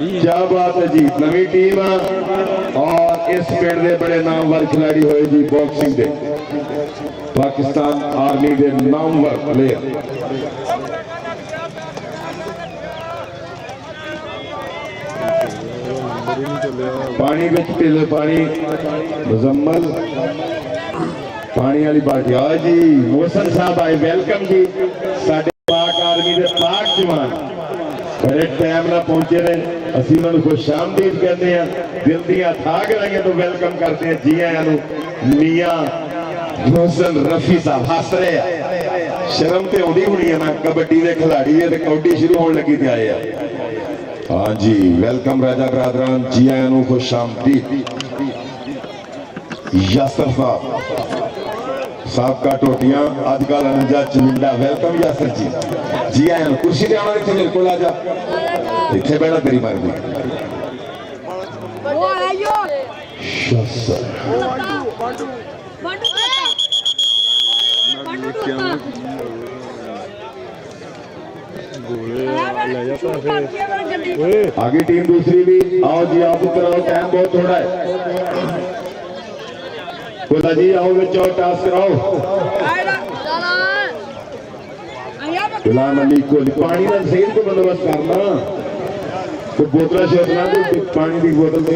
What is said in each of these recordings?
क्या बात है जी, नवी टीम और इस पिंड के बड़े नामवर खिलाड़ी हुए जी बॉक्सिंग के पाकिस्तान आर्मी के नामवर प्लेयर। पानी में पीले पानी मुजम्मल पानी वाली बाल्टी आ जी मोहसन साहब आए वेलकम जी। साडे पाक आर्मी के पाक जवान बड़े टाइम ना पहुंचे ने असीं उन्हां नूं खुश आमदीद कहते हैं, दिल दीआं थाह गराइयां तो वेलकम करते हैं जी आयां नूं। मियां मोहसन रफी साहब हस रहे हैं, शर्म ते आउंदी होनी है ना, कबड्डी के खिलाड़ी है तो कबड्डी शुरू होने लगी ते आए आ। हाँ जी वेलकम राजा बरादरान जी आयां नूं खुश आमदीद। यासर साहब साबका टोटियां अजकल 49 चमिंडा वेलकम यासर जी जी आयां। कुर्सी ते आना इत्थे मेरे कोल आ जा, इत्थे बैठा तेरी मर्जी। आगे टीम दूसरी भी आओ जी, आओ पुत्र आओ, टाइम बहुत थोड़ा है। खुदा जी आओ बच्चों टास्क कराओ। गुलाम अली को पानी का सही को बंदोबस्त करना, तो बोतल शोतला तो पानी की बोतल दे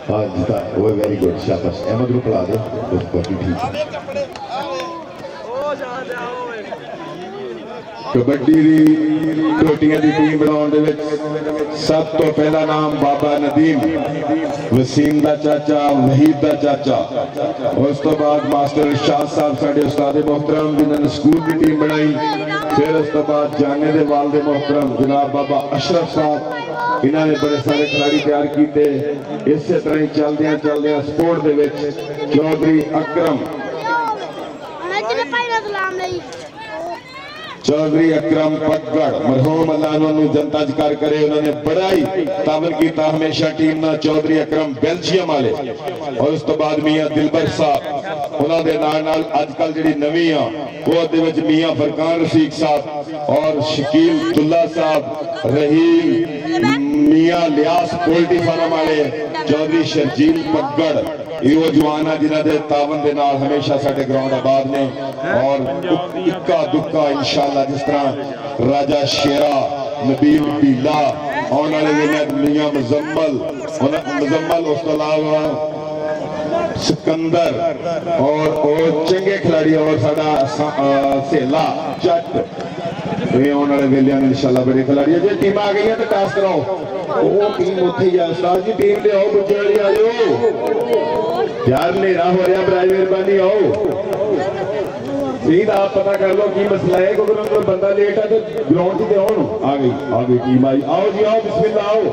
हाँ जीता वो वेरी गुड शाबाश। अहमद को खिला दे उसको ठीक। कबड्डी की टोटियां की टीम बनाने सब तो पहला नाम बाबा नदीम वसीम का चाचा वहीद का चाचा, उस तो बाद मास्टर इरशाद साहब साडे उस्ताद मोहतरम जिन्होंने स्कूल की टीम बनाई। फिर उस तो बाद जाने दे वालदे मोहतरम जनाब बाबा अशरफ साहब, इन्होंने बड़े सारे खिलाड़ी तैयार किए। इस तरह ही चलदियां स्पोर्ट दे विच चौधरी अकरम चौधरी अकरम पटगढ़ मरहूम अल्लाह उन्होंने जनता च कर करे, उन्होंने बड़ा ही तावन किया हमेशा टीम ना। चौधरी अकरम बेल्जियम वाले और उस तो बाद मियां दिलबर साहब उन्होंने नाल अजकल जी नवी आ वो मियां फरकान रफीक साहब और शकील दुल्ला साहब, रहीम मियां लियास पोल्ट्री फार्म वाले, चौधरी शर्जील पटगढ़ यो जवान है जिन्होंने तावन के नाल हमेशा साडे ग्राउंड आबाद ने। और इक्का दुक्का इंशाअल्लाह जिस तरह राजा शेरा नबील पीला आने वाले वेले मियां मुजम्मल उस तो अलावा सिकंदर और चंगे खिलाड़ी और साडा सेला जट ये आने वाले वेले इंशाअल्लाह बड़े खिलाड़ी जो टीम आ गई तो टास्क कराओ। वो टीम उत्थे ही है उस्ताद जी, टीम ले आओ बच्चे वाली आ जाओ यार, नेरा हो रहा बराए मेहरबानी आओ सीधा आप पता कर लो की मसला है, क्योंकि बंदा लेट है तो ग्राउंड से आओ। आ गई टीम आई, आओ जी आओ बिस्मिल्लाह आओ।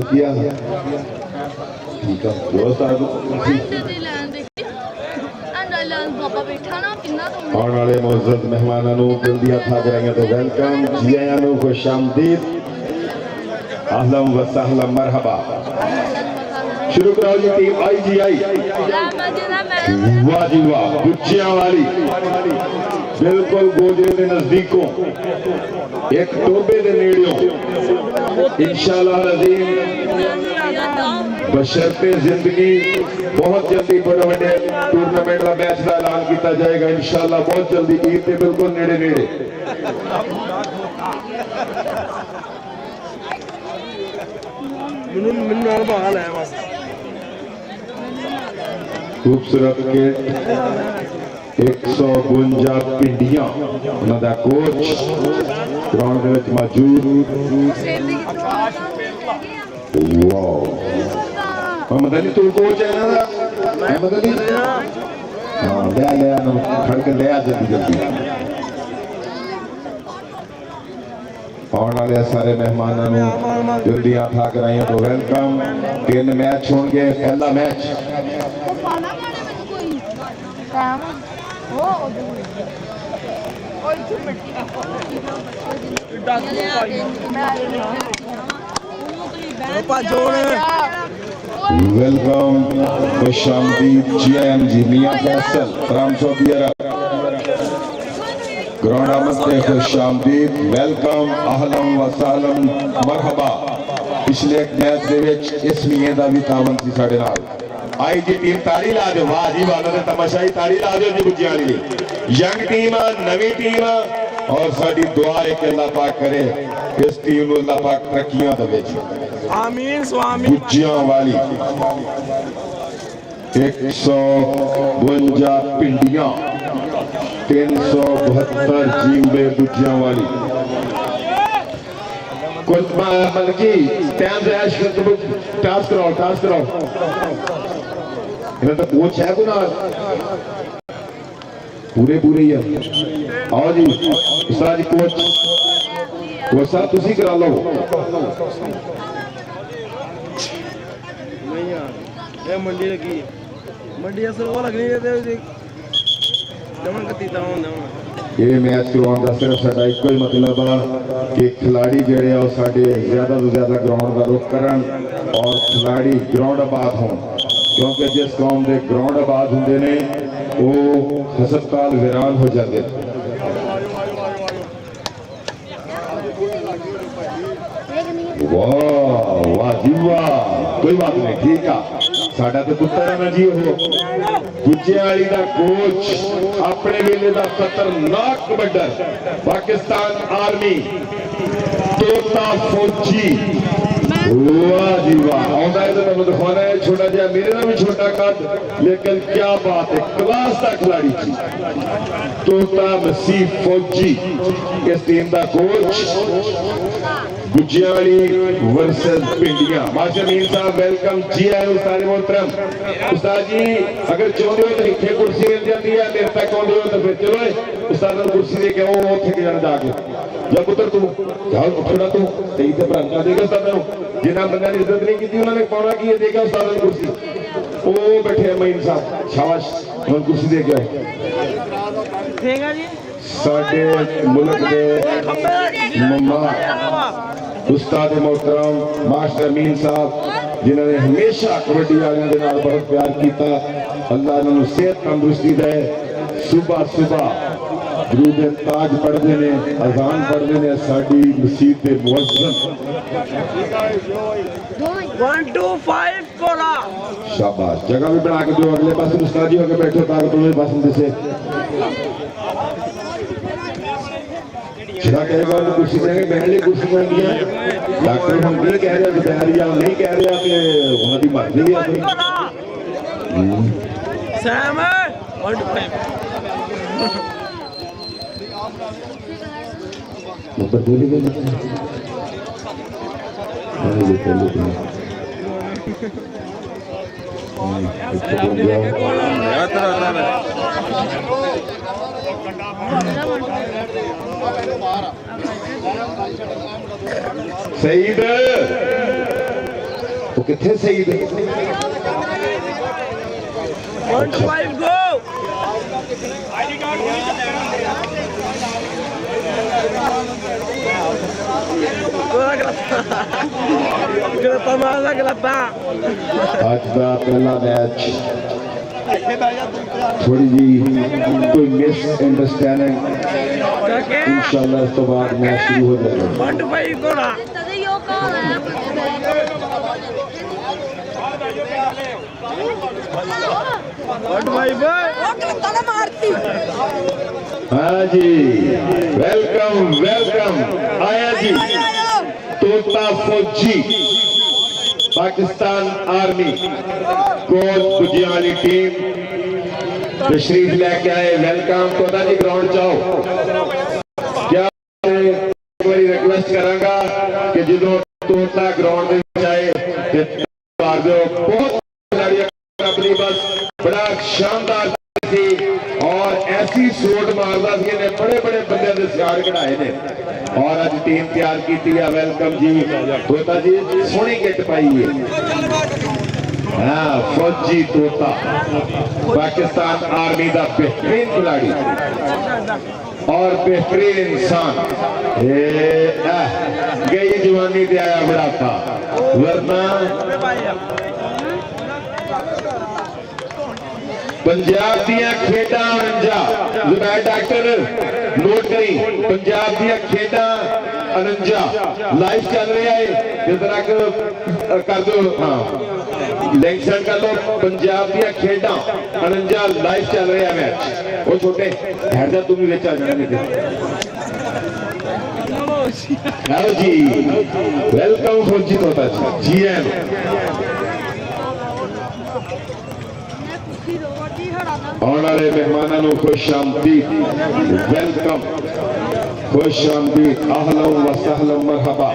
किया ठीक है दोस्त आने वाले मुअज़्ज़ज़ मेहमानों को दिल दी हत्थ कराइयां तो वेलकम जी आयां नूं खुश आमदीद अहलन व सहलन मरहबा। शुरू कराओ जी टीम आई जी आई। वाह जी वाह गुच्चियां वाली बिल्कुल गोजे के नजदीकों एक टोबे के नेड़ियों इंशाअल्लाह अज़ीम बशर्ते जिंदगी बहुत जल्दी बड़े बड़े टूर्नामेंट का मैच का ऐलान किया जाएगा इंशाअल्लाह बहुत जल्दी, ईद के बिल्कुल नेड़े नेड़े। खूबसूरत के 152 पिंडियां उन्होंने कोच ग्राउंड में मौजूद। मोहम्मद अली तो कोच है ना, मोहम्मद अली ले लिया खड़ के लिया जल्दी जल्दी आने वाले सारे मेहमानों जल्दी हाथ कराइए तो वेलकम 3 मैच होंगे पहला मैच वेलकम खुशामदीद GMG Mian Faisal from Saudi Arabia ground आमद से खुशामदीद वेलकम अहलन व सहलन मरहबा पिछले एक मैच दे विच इस मियां दा भी तावन सी साडे नाल आई जी टीम ताड़ी ला दो वाह जी वाह ने तमाशाई ताड़ी ला दो जी बुज्जियां वाली यंग टीम नवी टीम और साडी दुआ है कि अल्लाह पाक करे इस टीम को अल्लाह पाक तरक्कियां दे आमीन स्वामी बुज्जियां वाली 152 पिंडियां 372 जींबे बुज्जियां वाली कुल मलकी टाइम से ऐश टास्क कराओ इन्हें तो कोच है को ना पूरे ही है आओ जी उस्ताद जी कोच साहब तुसी करा लो नहीं यार ये मंडी लगी मंडी असल वो लगनी है जमन कतीता होंदा ये मैच करवाने का सिर्फ साडा इको ही मतलब है कि खिलाड़ी जेड़े आ साडे ज्यादा तो ज्यादा ग्राउंड का रुख करन और खिलाड़ी ग्राउंड आबाद हों क्योंकि जिस कौम के ग्राउंड आबाद होंगे ने वो हस्पताल वीरान हो जाते वाह वाह जी वाह कोई बात नहीं ठीक है साडा तो पुत्र है ना जी वो बुज्जियां वाली दा कोच अपने वेले दा खतरनाक कबड्डर पाकिस्तान आर्मी तोता फौजी वाह जी वाह आंदा है तो मैं दिखाना है छोटा जिहा मेरे ना भी छोटा कद लेकिन क्या बात है क्लास का खिलाड़ी थी तोता मसीह फौजी इस टीम का कोच बुज्जियां वाली वर्सेस पिंडियां मास्टर मीर साहब वेलकम जी आए सारे मोहतरम उस्ताद जी अगर चाहते हो तो इतने कुर्सी मिल जाती है मेरे तक आते हो तो फिर चलो उस्ताद ने कुर्सी दे के वो उत्थे जाना जाके जा पुत्र तू जाओ उठना तू तेरी ते भरा देगा उस्ताद ने जिन्हें बंदा ने इज्जत नहीं की उन्होंने पाना की देगा उस्ताद ने कुर्सी ओ बैठे मीर साहब शाबाश उन्होंने कुर्सी दे के देगा जी साडे मुल्क के मम्मा उस्ताद मोहतरम मास्टर अमीन साहब जिन्होंने हमेशा कबड्डी वालों के नाल बहुत प्यार किया अल्लाह उन्होंने सेहत तंदुरुस्ती दे सुबह सुबह दरूद ताज पढ़ते हैं अजान पढ़ते हैं साडी मसीत के मुअज्जिन 1 2 5 कोला शाबाश जगह भी बना के दो अगले पास उस्ताद जी होकर बैठो ताकि तुम्हें पास से सीधा कहेगा तो कुर्सी देंगे पहले कुर्सी होंगी डॉक्टर हम नहीं कह रहे दोपहर या नहीं कह रहे कि उन्होंने मर्जी भी अपनी सैम ऊपर बोली गई सईद तो कितने सईद 1 2 5 गो आज का पहला मैच थोड़ी जी कोई मिस अंडरस्टैंडिंग इंशाल्लाह इस तो बाद मैच शुरू हो जाएगा हाँ जी वेलकम वेलकम आया जी तोता फौजी पाकिस्तान आर्मी कोच बुज्जियां वाली टीम तशरीफ लेके आए वेलकम तोता जी ग्राउंड जाओ क्या एक बार रिक्वेस्ट करांगा कि जो तोता ग्राउंड में आए बहुत खिलाड़ी अपनी बस बड़ा शानदार थी ऐसी सोट मारदा सी ने बड़े बड़े बंदे दे सियाड़ कढ़ाए ने और अज टीम तैयार की है। वेलकम जी तोता जी सोहनी किट पाई है। हाँ फौजी तोता पाकिस्तान आर्मी का बेहतरीन खिलाड़ी और बेहतरीन इंसान। गई जवानी ते आया बुढ़ापा वरना पंजाब दियां खेडां 49 जुबैर डॉक्टर नोट करी पंजाब दियां खेडां 49 लाइव चल रहा है जरा कर दो। हाँ लिंक सेंड कर लो। पंजाब दियां खेडां 49 लाइव चल रहा है मैच। वो छोटे ठहर जा तू भी विच आ जाना आओ जी वेलकम फौजी तोता जी एन आने वाले मेहमानों को खुश आमदीद वेलकम खुश आमदीद अहलन व सहलन मरहबा।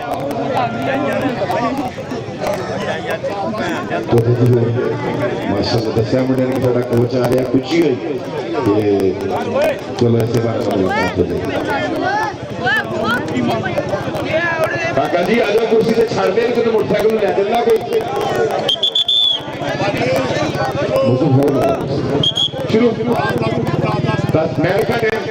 माशाअल्लाह दस्या मुंडे ने थोड़ा कोच आ रहा खुशी हुई चलो ऐसे बात काका जी आ जाओ कुर्सी से छड़ दे तो मोटरसाइकिल ले चलना कोई शुरू 10 मिनट का टाइम